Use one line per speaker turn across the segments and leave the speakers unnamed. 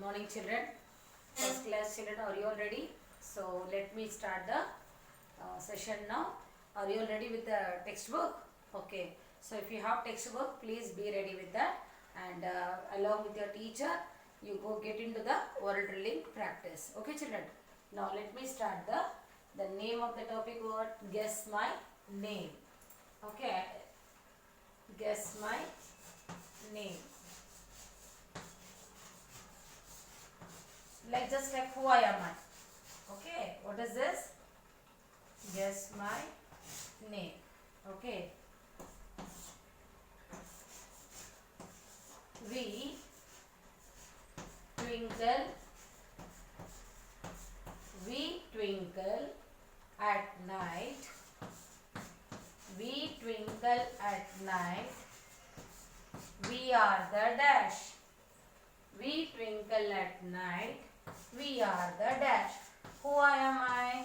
morning children, first class children. Are you all ready? So let me start the session now. Are you all ready with the textbook? Okay, so if you have textbook, please be ready with that, and along with your teacher you go get into the oral drilling practice. Okay children, now let me start the name of the topic. What? Guess my name. Okay, guess my name. Just like who I am I. Okay, what is this? Guess my name. Okay. We twinkle, we twinkle at night. We twinkle at night. We are the dash. We twinkle at night. We are the dash. Who am I?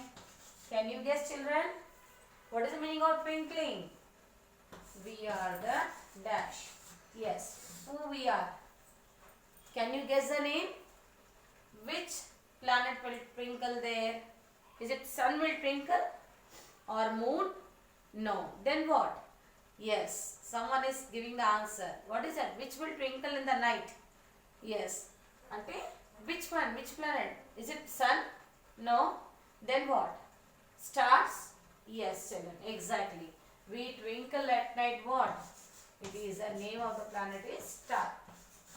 Can you guess, children? What is the meaning of twinkling? We are the dash. Yes, who we are? Can you guess the name? Which planet will twinkle there? Is it sun will twinkle or moon? No. Then what? Yes, someone is giving the answer. What is that? Which will twinkle in the night? Yes. Ante which one? Which planet? Is it sun? No. Then what? Stars? Yes, children. Exactly. We twinkle at night. What? It is the name of the planet is star.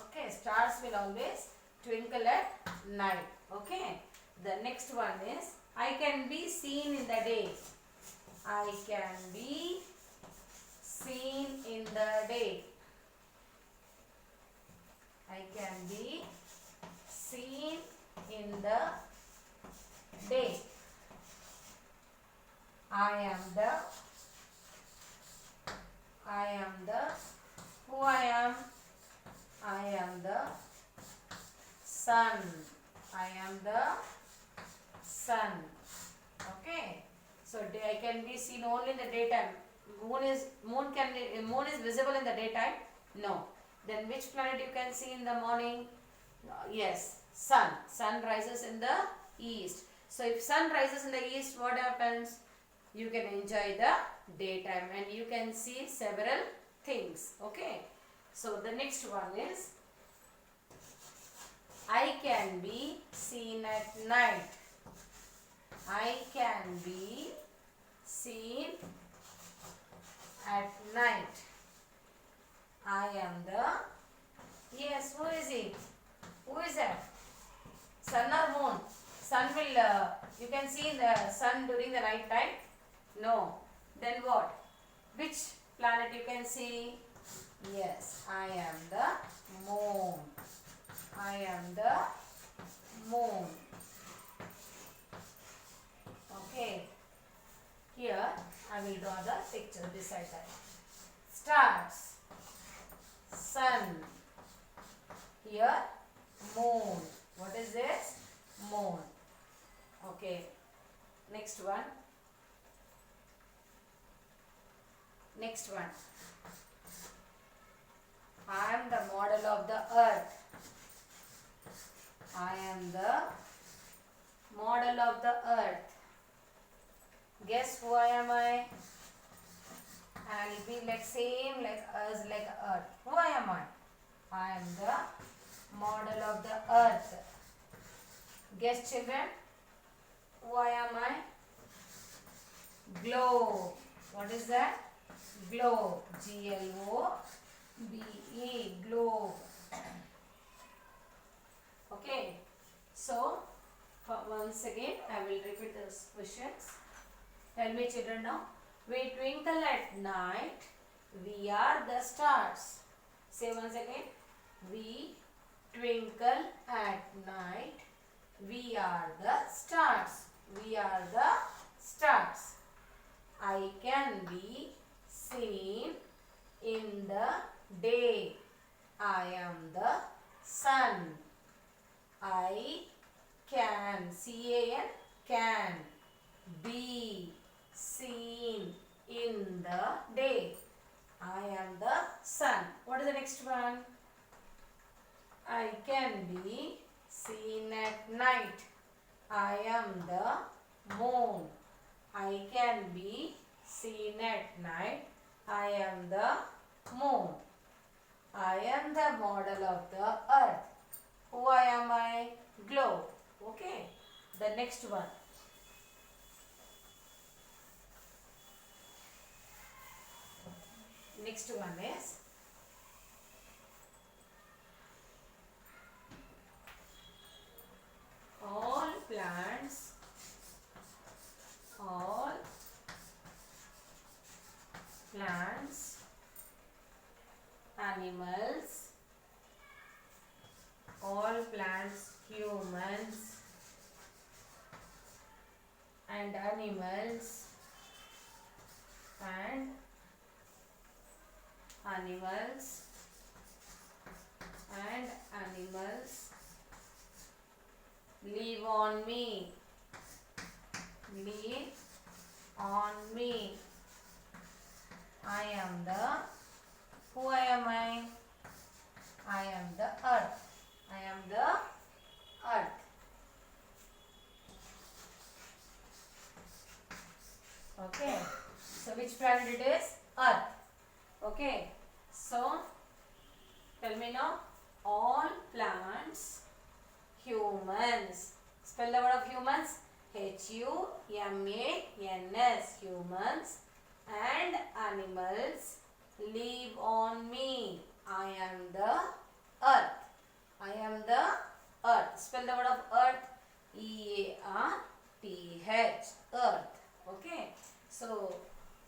Okay. Stars will always twinkle at night. Okay. The next one is I can be seen in the day. I can be seen in the day. I can be seen in the day. I am the, who I am? I am the sun. I am the sun. Okay. So I can be seen only in the daytime. Moon is visible in the daytime? No. Then which planet you can see in the morning? Yes, sun. Sun rises in the east. So if sun rises in the east, what happens? You can enjoy the daytime and you can see several things. Okay. So the next one is I can be seen at night. I can be seen at night. I am the, yes, who is it? Who is that? Sun or moon? Sun will, you can see the sun during the night time? No. Then what? Which planet you can see? Yes, I am the moon. I am the moon. Okay. Here I will draw the picture beside that. Stars. Sun. Here moon. What is this? Moon. Okay. Next one. Next one. I am the model of the earth. I am the model of the earth. Guess who am I? And it will be like same like us, like earth. Who am I? I am the model of the earth. Guess, children? Who am I? Globe. What is that? Globe. G-L-O-B-E. Globe. Okay. So, once again, I will repeat those questions. Tell me, children, now. We twinkle at night. We are the stars. Say once again. We twinkle at night. We are the stars. We are the stars. I can be seen in the day. I am the sun. I can, C-A-N, can be seen in the day. I am the sun. What is the next one? I can be seen at night. I am the moon. I can be seen at night. I am the moon. I am the model of the earth. Who am I? Globe. Okay. The next one. Next one is all plants, animals, all plants, humans and animals live on me. Live on me. I am the, who am I? I am the earth. I am the earth. Okay. So which planet it is? Earth. Okay. So tell me now. All plants, humans. Spell the word of humans. H-U-M-A-N-S. Humans and animals live on me. I am the earth. I am the earth. Spell the word of earth. E-A-R-T-H. Earth. Okay. So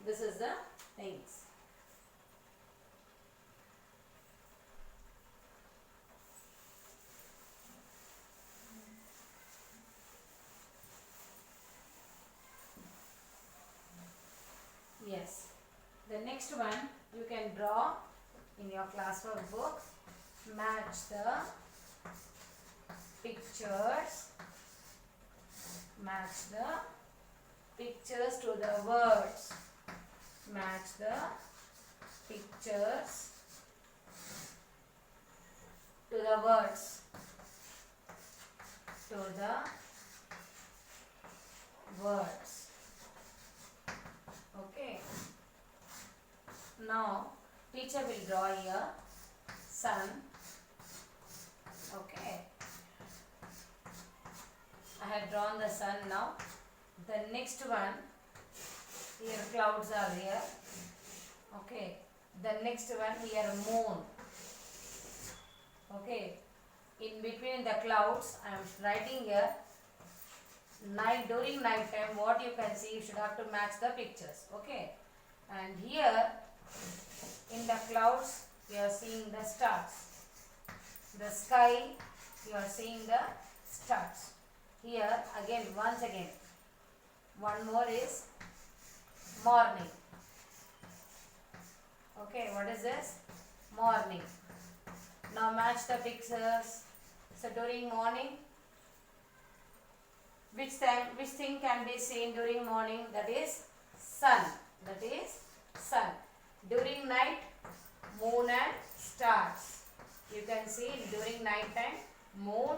this is the things. Yes. The next one you can draw in your classwork book. Match the pictures. Match the pictures to the words. Match the pictures to the words. To the words. Okay. Now teacher will draw here sun. Okay. I have drawn the sun now. The next one, here clouds are here. Okay. The next one here moon. Okay. In between the clouds I am writing here night. During night time what you can see, you should have to match the pictures. Okay. And here in the clouds you are seeing the stars. The sky you are seeing the stars. Here again, once again, one more is morning. Okay, what is this? Morning. Now match the pictures. So during morning, which thing can be seen during morning? That is sun. That is sun. During night, moon and stars. You can see during night time, moon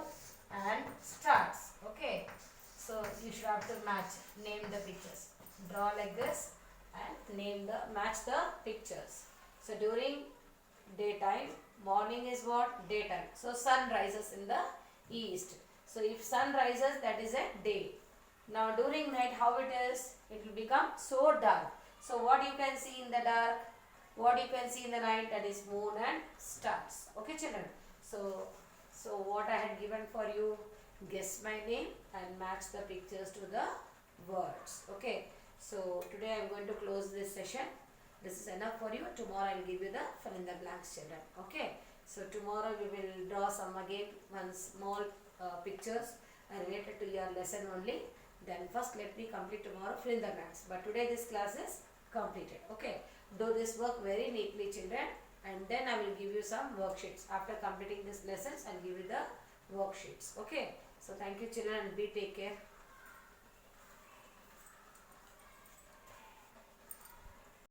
and stars. Okay. So you should have to match, name the pictures. Draw like this and match the pictures. So during daytime, morning is what? Daytime. So sun rises in the east. So if sun rises, that is a day. Now during night, how it is? It will become so dark. So what you can see in the dark? What you can see in the night? That is moon and stars. Okay children. So what I had given for you, guess my name and match the pictures to the words. Okay. So today I am going to close this session. This is enough for you. Tomorrow I will give you the fill in the blanks children. Okay. So tomorrow we will draw some again one small pictures related to your lesson only. Then first let me complete tomorrow fill in the blanks. But today this class is completed. Okay. Do this work very neatly children, and then I will give you some worksheets. After completing this lessons I will give you the worksheets. Okay. So thank you children and be take care.